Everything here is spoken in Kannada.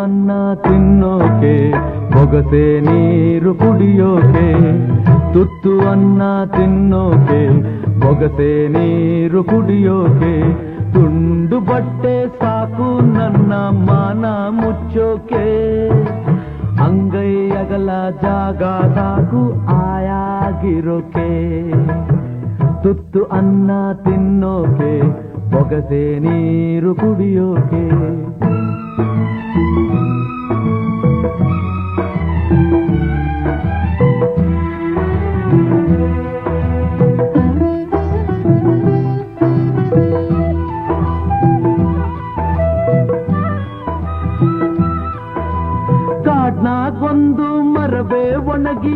ಅನ್ನ ತಿನ್ನೋಕೆ ಬೊಗಸೆ ನೀರು ಕುಡಿಯೋಕೆ, ತುತ್ತು ಅನ್ನ ತಿನ್ನೋಕೆ ಬೊಗಸೆ ನೀರು ಕುಡಿಯೋಕೆ, ತುಂಡು ಬಟ್ಟೆ ಸಾಕು ನನ್ನ ಮಾನ ಮುಚ್ಚೋಕೆ, ಅಂಗೈ ಅಗಲ ಜಾಗ ಸಾಕು ಆಯಾಗಿರೋಕೆ, ತುತ್ತು ಅನ್ನ ತಿನ್ನೋಕೆ ಬೊಗಸೆ ನೀರು ಕುಡಿಯೋಕೆ. ಕಾಡ್ನಾಗೊಂದು ಮರವೇ ಒಣಗಿ